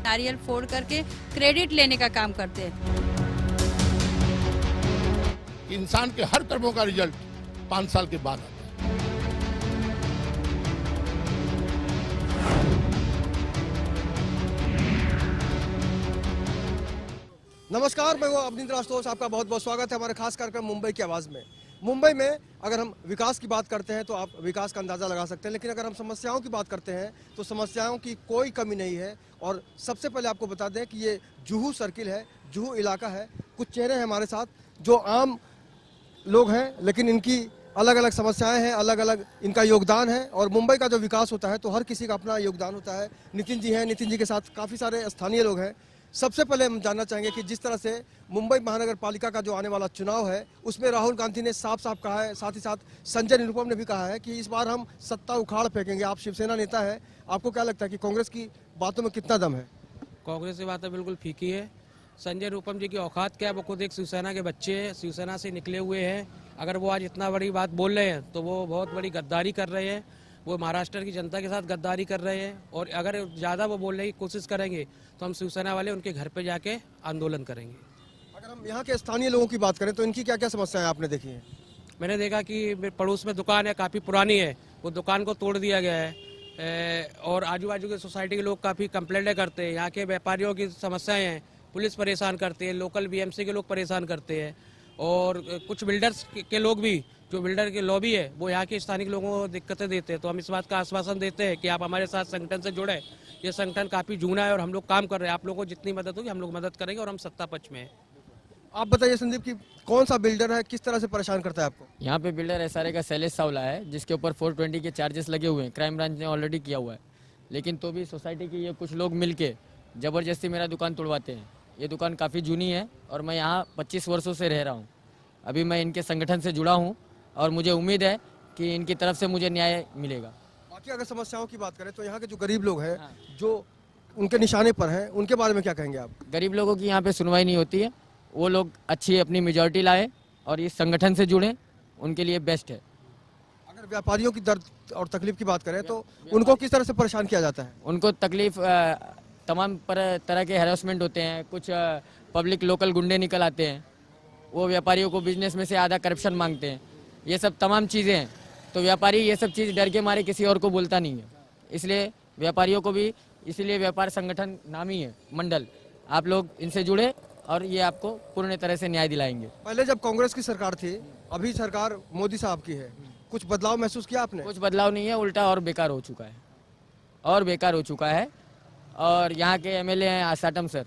नारियल फोड़ करके क्रेडिट लेने का काम करते हैं। इंसान के हर कर्मों का रिजल्ट 5 साल के बाद आता है। नमस्कार, मैं वो अवनींद्र आशुतोष, आपका बहुत बहुत स्वागत है हमारे खास कार्यक्रम मुंबई की आवाज़ में। मुंबई में अगर हम विकास की बात करते हैं तो आप विकास का अंदाज़ा लगा सकते हैं, लेकिन अगर हम समस्याओं की बात करते हैं तो समस्याओं की कोई कमी नहीं है। और सबसे पहले आपको बता दें कि ये जुहू सर्किल है, जुहू इलाका है। कुछ चेहरे हैं हमारे साथ जो आम लोग हैं, लेकिन इनकी अलग अलग समस्याएं हैं, अलग अलग इनका योगदान है। और मुंबई का जो विकास होता है तो हर किसी का अपना योगदान होता है। नितिन जी हैं, नितिन जी के साथ काफ़ी सारे स्थानीय लोग हैं। सबसे पहले हम जानना चाहेंगे कि जिस तरह से मुंबई महानगर पालिका का जो आने वाला चुनाव है उसमें राहुल गांधी ने साफ साफ कहा है, साथ ही साथ संजय निरुपम ने भी कहा है कि इस बार हम सत्ता उखाड़ फेंकेंगे। आप शिवसेना नेता है, आपको क्या लगता है कि कांग्रेस की बातों में कितना दम है? कांग्रेस की बातें बिल्कुल फीकी है। संजय निरुपम जी की औकात क्या है? वो खुद एक शिवसेना के बच्चे हैं, शिवसेना से निकले हुए हैं। अगर वो आज इतना बड़ी बात बोल रहे हैं तो वो बहुत बड़ी गद्दारी कर रहे हैं। वो महाराष्ट्र की जनता के साथ गद्दारी कर रहे हैं। और अगर ज़्यादा वो बोलने की कोशिश करेंगे तो हम शिवसेना वाले उनके घर पे जाके आंदोलन करेंगे। अगर हम यहाँ के स्थानीय लोगों की बात करें तो इनकी क्या क्या समस्याएं आपने देखी हैं? मैंने देखा कि पड़ोस में दुकान है, काफ़ी पुरानी है, वो दुकान को तोड़ दिया गया है। और आजू बाजू के सोसाइटी के लोग काफ़ी कंप्लेंटें करते हैं। यहाँ के व्यापारियों की समस्याएं हैं, पुलिस परेशान करती है, लोकल बीएमसी के लोग परेशान करते हैं। और कुछ बिल्डर्स के लोग भी, जो बिल्डर के लॉबी है, वो यहाँ के स्थानिक लोगों को दिक्कतें देते हैं। तो हम इस बात का आश्वासन देते हैं कि आप हमारे साथ संगठन से जुड़े। ये संगठन काफ़ी जूना है और हम लोग काम कर रहे हैं। आप लोगों को जितनी मदद होगी हम लोग मदद करेंगे और हम सत्ता पक्ष में हैं। आप बताइए संदीप की कौन सा बिल्डर है, किस तरह से परेशान करता है आपको? यहाँ पे बिल्डर एसआरए का शैलेश सावला है, जिसके ऊपर 420 के चार्जेस लगे हुए हैं। क्राइम ब्रांच ने ऑलरेडी किया हुआ है, लेकिन तो भी सोसाइटी के ये कुछ लोग मिलके ज़बरदस्ती मेरा दुकान तोड़वाते हैं। ये दुकान काफ़ी जूनी है और मैं यहाँ 25 वर्षों से रह रहा हूँ। अभी मैं इनके संगठन से जुड़ा हूँ और मुझे उम्मीद है कि इनकी तरफ से मुझे न्याय मिलेगा। बाकी अगर समस्याओं की बात करें तो यहाँ के जो गरीब लोग हैं, जो उनके निशाने पर हैं, उनके बारे में क्या कहेंगे आप? गरीब लोगों की यहाँ पे सुनवाई नहीं होती है। वो लोग अच्छी अपनी मेजॉरिटी लाए और इस संगठन से जुड़े, उनके लिए बेस्ट है। अगर व्यापारियों की दर्द और तकलीफ की बात करें तो उनको किस तरह से परेशान किया जाता है? उनको तकलीफ, तमाम तरह के हैरेसमेंट होते हैं। कुछ पब्लिक लोकल गुंडे निकल आते हैं, वो व्यापारियों को बिजनेस में से आधा करप्शन मांगते हैं। ये सब तमाम चीज़ें हैं। तो व्यापारी ये सब चीज़ डर के मारे किसी और को बोलता नहीं है, इसलिए व्यापारियों को भी, इसीलिए व्यापार संगठन नाम ही है मंडल। आप लोग इनसे जुड़े और ये आपको पूर्ण तरह से न्याय दिलाएंगे। पहले जब कांग्रेस की सरकार थी, अभी सरकार मोदी साहब की है, कुछ बदलाव महसूस किया आपने? कुछ बदलाव नहीं है, उल्टा और बेकार हो चुका है, और बेकार हो चुका है। और यहाँ के एमएलए हैं आसाटम सर,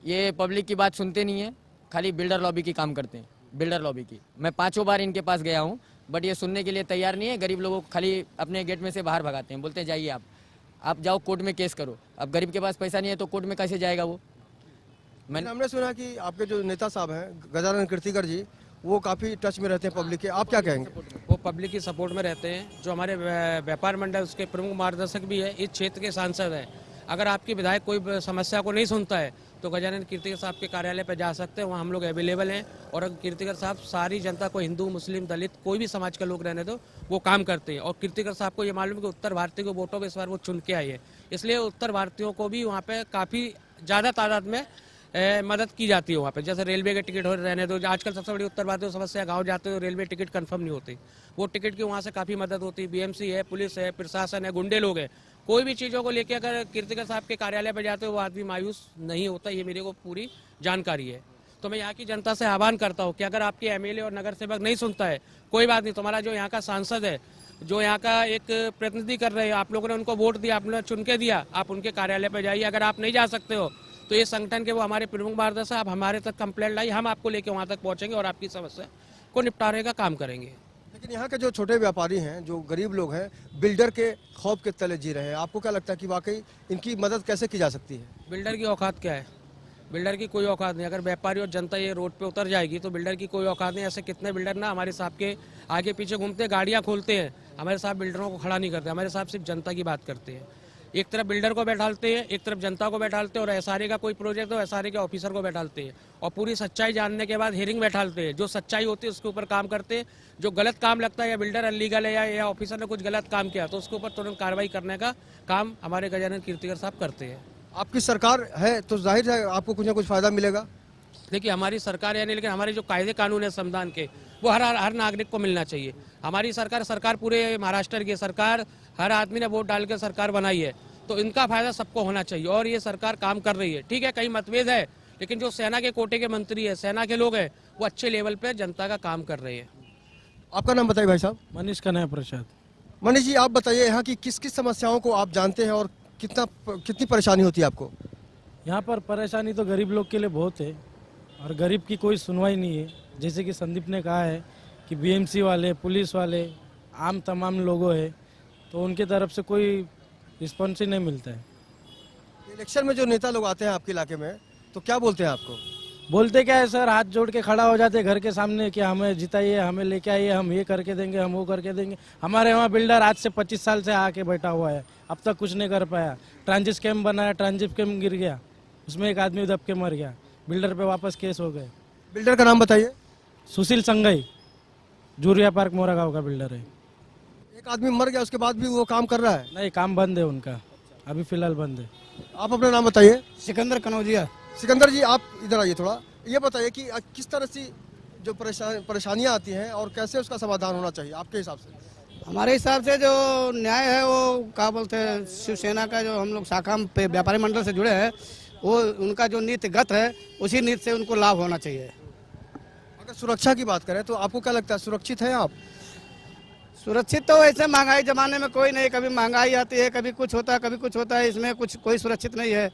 ये पब्लिक की बात सुनते नहीं है, खाली बिल्डर लॉबी की काम करते हैं। बिल्डर लॉबी की मैं 5 बार इनके पास गया हूँ, बट ये सुनने के लिए तैयार नहीं है। गरीब लोगों को खाली अपने गेट में से बाहर भगाते हैं, बोलते हैं जाइए आप जाओ कोर्ट में केस करो। अब गरीब के पास पैसा नहीं है तो कोर्ट में कैसे जाएगा वो? हमने सुना कि आपके जो नेता साहब हैं गजानन कीर्तिकर जी, वो काफ़ी टच में रहते हैं पब्लिक के, आप क्या कहेंगे? वो पब्लिक की सपोर्ट में रहते हैं। जो हमारे व्यापार मंडल उसके प्रमुख मार्गदर्शक भी है, इस क्षेत्र के सांसद हैं। अगर आपकी विधायक कोई समस्या को नहीं सुनता है तो गजानन कीर्तिकर साहब के कार्यालय पर जा सकते हैं, वहाँ हम लोग अवेलेबल हैं। और अगर कीर्तिकर साहब सारी जनता को, हिंदू मुस्लिम दलित कोई भी समाज के लोग रहने दो, वो काम करते हैं। और कीर्तिकर साहब को ये मालूम है कि उत्तर भारतीय को वोटों पर इस बार वो चुन के आए हैं, इसलिए उत्तर भारतीयों को भी वहाँ पर काफ़ी ज़्यादा तादाद में मदद की जाती है। वहाँ पे जैसे रेलवे के टिकट हो रहने दो, आजकल सबसे बड़ी उत्तर भारतीय समस्या, गांव जाते हो रेलवे टिकट कंफर्म नहीं होती, वो टिकट की वहाँ से काफ़ी मदद होती है। बीएमसी है, पुलिस है, प्रशासन है, गुंडे लोग हैं, कोई भी चीज़ों को लेकर अगर कीर्तिकर साहब के कार्यालय पर जाते हो वो आदमी मायूस नहीं होता, ये मेरे को पूरी जानकारी है। तो मैं यहाँ की जनता से आह्वान करता हूँ कि अगर आपके एमएलए और नगर सेवक नहीं सुनता है, कोई बात नहीं, तुम्हारा जो यहाँ का सांसद है, जो यहाँ का एक प्रतिनिधि कर रहे हैं, आप लोगों ने उनको वोट दिया, आप लोगों ने चुन के दिया, आप उनके कार्यालय पर जाइए। अगर आप नहीं जा सकते हो तो ये संगठन के वो हमारे प्रमुख मार्गदर्शक, आप हमारे तक कंप्लेंट लाई, हम आपको लेके वहाँ तक पहुँचेंगे और आपकी समस्या को निपटाने का काम करेंगे। लेकिन यहाँ के जो छोटे व्यापारी हैं, जो गरीब लोग हैं, बिल्डर के खौफ के तले जी रहे हैं, आपको क्या लगता है कि वाकई इनकी मदद कैसे की जा सकती है? बिल्डर की औकात क्या है? बिल्डर की कोई औकात नहीं। अगर व्यापारी और जनता ये रोड पे उतर जाएगी तो बिल्डर की कोई औकात नहीं। ऐसे कितने बिल्डर ना हमारे साहब के आगे पीछे घूमते, गाड़ियाँ खोलते हैं, हमारे साहब बिल्डरों को खड़ा नहीं करते, हमारे साहब सिर्फ जनता की बात करते हैं। एक तरफ बिल्डर को बैठालते हैं, एक तरफ जनता को बैठालते हैं, और एसआरए का कोई प्रोजेक्ट हो एसआरए के ऑफिसर को बैठालते हैं, और पूरी सच्चाई जानने के बाद हियरिंग बैठालते हैं। जो सच्चाई होती है उसके ऊपर काम करते हैं। जो गलत काम लगता है, या बिल्डर अनलीगल है या ऑफिसर ने कुछ गलत काम किया, तो उसके ऊपर तुरंत कार्रवाई करने का काम हमारे गजानन कीर्तिकर साहब करते हैं। आपकी सरकार है तो जाहिर है आपको कुछ ना कुछ फायदा मिलेगा। देखिए हमारी सरकार है नहीं, लेकिन हमारे जो कायदे कानून है संविधान के, वो हर नागरिक को मिलना चाहिए। हमारी सरकार पूरे महाराष्ट्र की सरकार, हर आदमी ने वोट डाल के सरकार बनाई है, तो इनका फायदा सबको होना चाहिए और ये सरकार काम कर रही है। ठीक है, कहीं मतभेद है, लेकिन जो सेना के कोटे के मंत्री है, सेना के लोग हैं, वो अच्छे लेवल पे जनता का काम कर रहे हैं। आपका नाम बताइए भाई साहब। मनीष कन्हैया प्रसाद। मनीष जी, आप बताइए यहाँ की किस किस समस्याओं को आप जानते हैं और कितनी परेशानी होती है आपको? यहाँ पर परेशानी तो गरीब लोग के लिए बहुत है और गरीब की कोई सुनवाई नहीं है। जैसे कि संदीप ने कहा है कि बीएमसी वाले, पुलिस वाले, आम तमाम लोगों है, तो उनके तरफ से कोई रिस्पॉन्स ही नहीं मिलता है। इलेक्शन में जो नेता लोग आते हैं आपके इलाके में, तो क्या बोलते हैं आपको? बोलते क्या है सर, हाथ जोड़ के खड़ा हो जाते घर के सामने कि हमें जिताइए, हमें लेके आइए, हम ये करके देंगे, हम वो करके देंगे। हमारे वहाँ बिल्डर आज से 25 साल से आके बैठा हुआ है, अब तक कुछ नहीं कर पाया। ट्रांजिट स्कैम बनाया, ट्रांजिट स्कैम गिर गया, उसमें एक आदमी दब के मर गया, बिल्डर पे वापस केस हो गए। बिल्डर का नाम बताइए। सुशील संगई, जूरिया पार्क मोरा गाँव का बिल्डर है। एक आदमी मर गया, उसके बाद भी वो काम कर रहा है? नहीं, काम बंद है उनका, अभी फिलहाल बंद है। आप अपना नाम बताइए। सिकंदर कनौजिया। सिकंदर जी, आप इधर आइए थोड़ा। ये बताइए कि किस तरह से जो परेशानियां आती हैं और कैसे उसका समाधान होना चाहिए आपके हिसाब से? हमारे हिसाब से जो न्याय है वो क्या बोलते हैं, शिवसेना का जो हम लोग शाखा पे व्यापारी मंडल से जुड़े हैं, वो उनका जो नीतिगत है उसी नीति से उनको लाभ होना चाहिए। अगर सुरक्षा की बात करें तो आपको क्या लगता है, सुरक्षित है आप? सुरक्षित तो ऐसे महंगाई जमाने में कोई नहीं, कभी महंगाई आती है, कभी कुछ होता है, कभी कुछ होता है, इसमें कुछ कोई सुरक्षित नहीं है।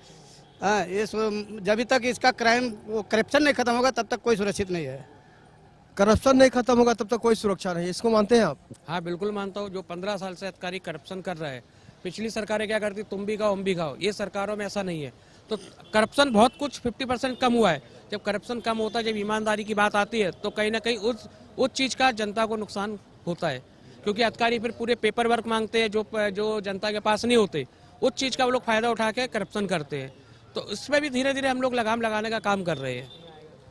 हाँ, ये जब तक इसका करप्शन नहीं खत्म होगा तब तक कोई सुरक्षित नहीं है। करप्शन नहीं खत्म होगा तब तक कोई सुरक्षा नहीं, इसको मानते हैं आप? हाँ बिल्कुल मानता हूँ। जो 15 साल से अधिकारी करप्शन कर रहा है, पिछली सरकारें क्या करती, तुम भी खाओ हम भी खाओ, ये सरकारों में ऐसा नहीं है। तो करप्शन बहुत कुछ 50% कम हुआ है। जब करप्शन कम होता है, जब ईमानदारी की बात आती है, तो कहीं ना कहीं उस चीज़ का जनता को नुकसान होता है, क्योंकि अधिकारी फिर पूरे पेपर वर्क मांगते हैं जो जनता के पास नहीं होते, उस चीज़ का वो लोग फायदा उठा के करप्शन करते हैं। तो इसमें भी धीरे धीरे हम लोग लगाम लगाने का काम कर रहे हैं।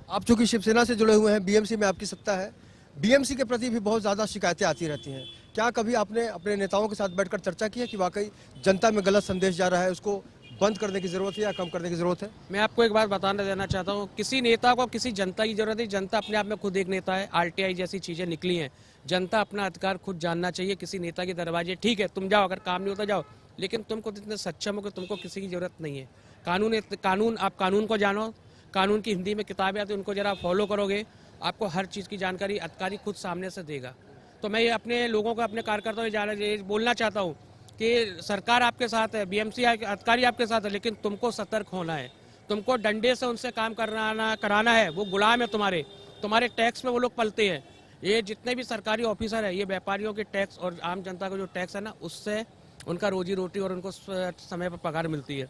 आप चूंकि शिवसेना से जुड़े हुए हैं, बीएमसी में आपकी सत्ता है, बीएमसी के प्रति भी बहुत ज़्यादा शिकायतें आती रहती हैं। क्या कभी आपने अपने नेताओं के साथ बैठकर चर्चा की है कि वाकई जनता में गलत संदेश जा रहा है, उसको बंद करने की जरूरत है या कम करने की जरूरत है? मैं आपको एक बात बताने देना चाहता हूँ, किसी नेता को किसी जनता की जरूरत है। जनता अपने आप में खुद एक नेता है। आरटीआई जैसी चीज़ें निकली हैं, जनता अपना अधिकार खुद जानना चाहिए। किसी नेता के दरवाजे ठीक है तुम जाओ, अगर काम नहीं होता जाओ, लेकिन तुम खुद इतने सक्षम हो कि तुमको किसी की जरूरत नहीं है। कानून आप कानून को जानो, कानून की हिंदी में किताबें आती हैं, उनको जरा फॉलो करोगे, आपको हर चीज़ की जानकारी अधिकारी खुद सामने से देगा। तो मैं ये अपने लोगों को, अपने कार्यकर्ताओं को बोलना चाहता हूँ कि सरकार आपके साथ है, बीएमसी अधिकारी आपके साथ है, लेकिन तुमको सतर्क होना है। तुमको डंडे से उनसे काम कराना है। वो गुलाम है तुम्हारे टैक्स में वो लोग पलते हैं। ये जितने भी सरकारी ऑफिसर है, ये व्यापारियों के टैक्स और आम जनता का जो टैक्स है ना, उससे उनका रोजी रोटी और उनको समय पर पगार मिलती है।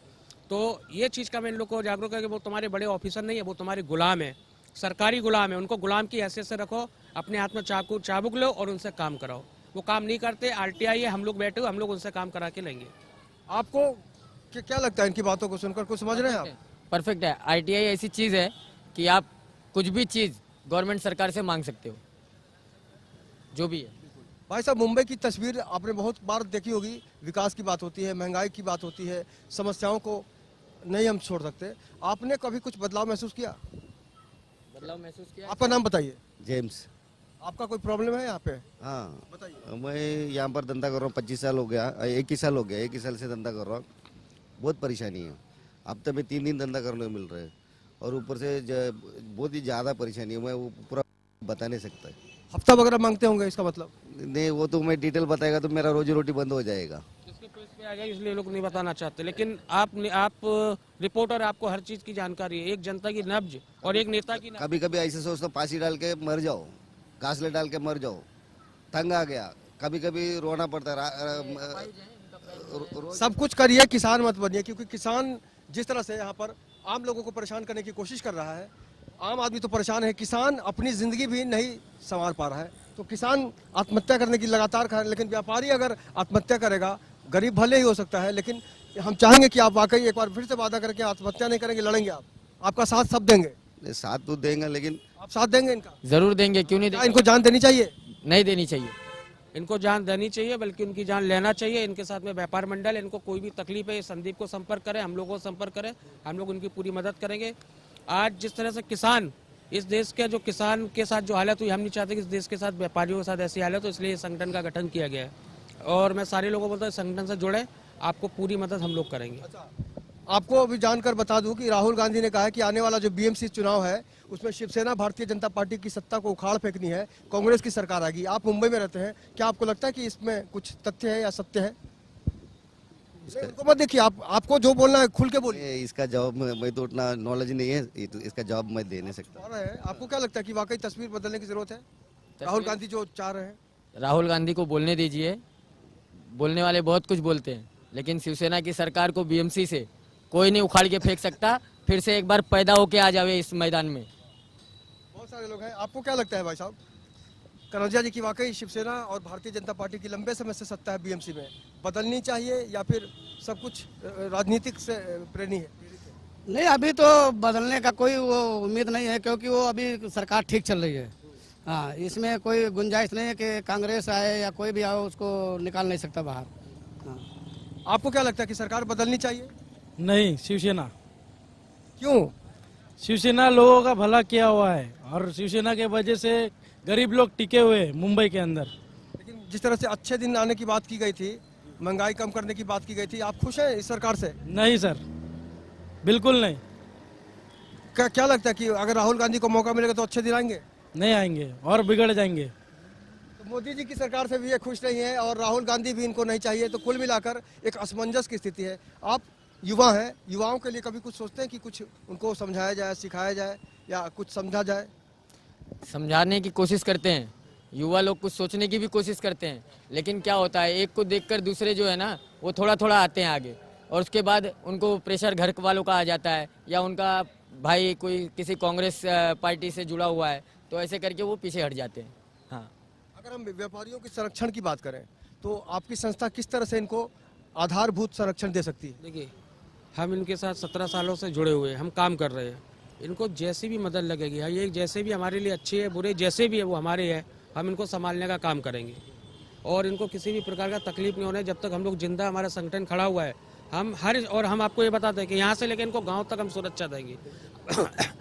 तो ये चीज़ का मैं इन लोग को जागरूक है कि वो तुम्हारे बड़े ऑफिसर नहीं है, वो तुम्हारे गुलाम है, सरकारी गुलाम है। उनको गुलाम की हैसियत से रखो, अपने हाथ में चाबुक लो और उनसे काम कराओ। वो काम नहीं करते, आरटीआई है, हम लोग बैठे हुए, हम लोग उनसे काम करा के लेंगे। आपको क्या लगता है इनकी बातों को सुनकर, कुछ समझ रहे हैं आप? परफेक्ट है। आरटीआई ऐसी चीज़ है कि आप कुछ भी चीज़ गवर्नमेंट सरकार से मांग सकते हो, जो भी है। भाई साहब, मुंबई की तस्वीर आपने बहुत बार देखी होगी। विकास की बात होती है, महंगाई की बात होती है, समस्याओं को नहीं हम छोड़ सकते। आपने कभी कुछ बदलाव महसूस किया? महसूस किया। आपका नाम बताइए। जेम्स। आपका कोई प्रॉब्लम है यहाँ पे? हाँ बताइए। मैं यहाँ पर धंधा कर रहा हूँ, 25 साल हो गया, 21 साल हो गया, 21 साल से धंधा कर रहा हूँ। बहुत परेशानी है। हफ्ते में 3 दिन धंधा करने को मिल रहा है और ऊपर से बहुत ही ज़्यादा परेशानी है। मैं वो पूरा बता नहीं सकता। हफ्ता वगैरह मांगते होंगे इसका मतलब? नहीं, वो तो मैं डिटेल बताएगा तो मेरा रोजी रोटी बंद हो जाएगा। इसके पेज पे आ जाए, इसलिए लोग नहीं बताना चाहते। लेकिन आप रिपोर्टर, आपको हर चीज़ की जानकारी है, एक जनता की नब्ज और एक नेता की नब्ज। कभी कभी ऐसे सोचता फांसी डाल के मर जाओ, घासले डाल के मर जाओ, तंग आ गया। कभी कभी रोना पड़ता है। सब कुछ करिए, किसान मत बनिए, क्योंकि किसान जिस तरह से यहाँ पर आम लोगों को परेशान करने की कोशिश कर रहा है, आम आदमी तो परेशान है, किसान अपनी जिंदगी भी नहीं संवार पा रहा है। तो किसान आत्महत्या करने की लगातार कर, लेकिन व्यापारी अगर आत्महत्या करेगा, गरीब भले ही हो सकता है, लेकिन हम चाहेंगे कि आप वाकई एक बार फिर से वादा करके आत्महत्या नहीं करेंगे, लड़ेंगे। आपका साथ सब देंगे? साथ तो देंगे, लेकिन आप साथ देंगे इनका? जरूर देंगे, क्यों नहीं देंगे। इनको जान देनी चाहिए? नहीं देनी चाहिए। इनको जान देनी चाहिए, बल्कि उनकी जान लेना चाहिए। इनके साथ में व्यापार मंडल, इनको कोई भी तकलीफ है संदीप को संपर्क करें, हम लोगों को संपर्क करें, हम लोग उनकी पूरी मदद करेंगे। आज जिस तरह से किसान, इस देश के जो किसान के साथ जो हालत हुई, हम नहीं चाहते कि इस देश के साथ व्यापारियों के साथ ऐसी हालत हो, इसलिए संगठन का गठन किया गया है। और मैं सारे लोगों को बोलता हूँ संगठन से जुड़े, आपको पूरी मदद हम लोग करेंगे। आपको अभी जानकर बता दूं कि राहुल गांधी ने कहा है कि आने वाला जो बीएमसी चुनाव है उसमें शिवसेना भारतीय जनता पार्टी की सत्ता को उखाड़ फेंकनी है, कांग्रेस की सरकार आएगी। आप मुंबई में रहते हैं, क्या आपको लगता है कि इसमें कुछ तथ्य है या सत्य है? उनको मत देखिए, आपको जो बोलना है खुल के बोलिए। इसका जवाब मैं तो उतना नॉलेज नहीं है, तो इसका जवाब मैं दे नहीं सकता। आपको क्या लगता है कि वाकई तस्वीर बदलने की जरूरत है? राहुल गांधी जो चाह रहे हैं, राहुल गांधी को बोलने दीजिए, बोलने वाले बहुत कुछ बोलते हैं, लेकिन शिवसेना की सरकार को बीएमसी से कोई नहीं उखाड़ के फेंक सकता। फिर से एक बार पैदा होके आ जावे इस मैदान में। बहुत सारे लोग हैं, आपको क्या लगता है भाई साहब कनौजिया जी की वाकई शिवसेना और भारतीय जनता पार्टी की लंबे समय से सत्ता है बीएमसी में, बदलनी चाहिए या फिर सब कुछ राजनीतिक से प्रेरित है? नहीं, अभी तो बदलने का कोई वो उम्मीद नहीं है, क्योंकि वो अभी सरकार ठीक चल रही है। हाँ, इसमें कोई गुंजाइश नहीं है कि कांग्रेस आए या कोई भी आए उसको निकाल नहीं सकता बाहर। हाँ। आपको क्या लगता है कि सरकार बदलनी चाहिए? नहीं, शिवसेना। क्यों? शिवसेना लोगों का भला किया हुआ है और शिवसेना के वजह से गरीब लोग टिके हुए हैं मुंबई के अंदर। लेकिन जिस तरह से अच्छे दिन आने की बात की गई थी, महंगाई कम करने की बात की गई थी, आप खुश हैं इस सरकार से? नहीं सर, बिल्कुल नहीं। क्या लगता है कि अगर राहुल गांधी को मौका मिलेगा तो अच्छे दिन आएंगे? नहीं आएंगे और बिगड़ जाएंगे। तो मोदी जी की सरकार से भी ये खुश नहीं है और राहुल गांधी भी इनको नहीं चाहिए, तो कुल मिलाकर एक असमंजस की स्थिति है। आप युवा हैं, युवाओं के लिए कभी कुछ सोचते हैं कि कुछ उनको समझाया जाए, सिखाया जाए या कुछ समझा जाए? समझाने की कोशिश करते हैं, युवा लोग कुछ सोचने की भी कोशिश करते हैं, लेकिन क्या होता है, एक को देखकर दूसरे जो है ना वो थोड़ा थोड़ा आते हैं आगे, और उसके बाद उनको प्रेशर घर वालों का आ जाता है, या उनका भाई कोई किसी कांग्रेस पार्टी से जुड़ा हुआ है, तो ऐसे करके वो पीछे हट जाते हैं। हाँ, अगर हम व्यापारियों के संरक्षण की बात करें तो आपकी संस्था किस तरह से इनको आधारभूत संरक्षण दे सकती है? देखिए, हम इनके साथ 17 सालों से जुड़े हुए हैं, हम काम कर रहे हैं। इनको जैसी भी मदद लगेगी, ये जैसे भी हमारे लिए अच्छे है बुरे जैसे भी है वो हमारे है, हम इनको संभालने का काम करेंगे और इनको किसी भी प्रकार का तकलीफ नहीं होने जब तक हम लोग जिंदा, हमारा संगठन खड़ा हुआ है। हम आपको ये बताते हैं कि यहाँ से लेकर इनको गांव तक हम सुरक्षा देंगे।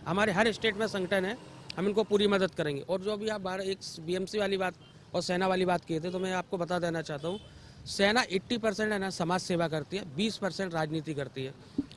हमारे हर स्टेट में संगठन है, हम इनको पूरी मदद करेंगे। और जो अभी आप एक बीएमसी वाली बात और सेना वाली बात किए थे, तो मैं आपको बता देना चाहता हूँ, सेना 80% है ना समाज सेवा करती है, 20% राजनीति करती है।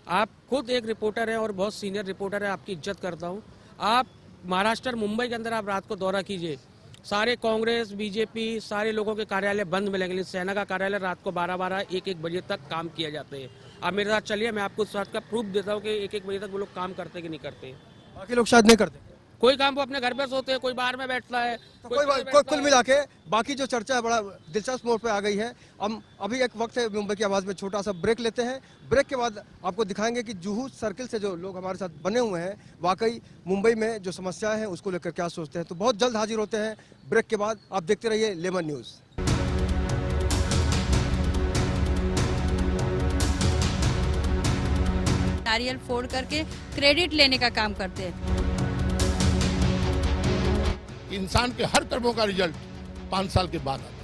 आप खुद एक रिपोर्टर है और बहुत सीनियर रिपोर्टर है, आपकी इज्जत करता हूँ। आप महाराष्ट्र मुंबई के अंदर आप रात को दौरा कीजिए, सारे कांग्रेस बीजेपी सारे लोगों के कार्यालय बंद मिलेंगे, लेकिन सेना का कार्यालय रात को 12-12 1-1 बजे तक काम किया जाते हैं। आप मेरे साथ चलिए, मैं आपको उस बात का प्रूफ देता हूँ कि 1-1 बजे तक वो लोग काम करते कि नहीं करते। बाकी लोग शायद नहीं करते, कोई काम वो अपने घर पे सोते हैं, कोई बाहर में बैठता है, तो कोई कुल मिला के बाकी जो चर्चा है बड़ा दिलचस्प मोड़ पे आ गई है। हम अभी एक वक्त है मुंबई की आवाज़ में छोटा सा ब्रेक लेते हैं। ब्रेक के बाद आपको दिखाएंगे कि जुहू सर्किल से जो लोग हमारे साथ बने हुए हैं वाकई मुंबई में जो समस्याएं हैं उसको लेकर क्या सोचते हैं। तो बहुत जल्द हाजिर होते हैं ब्रेक के बाद। आप देखते रहिए लेमन न्यूज़। नारियल फोड़ करके क्रेडिट लेने का काम करते हैं। इंसान के हर कर्मों का रिजल्ट 5 साल के बाद आता है।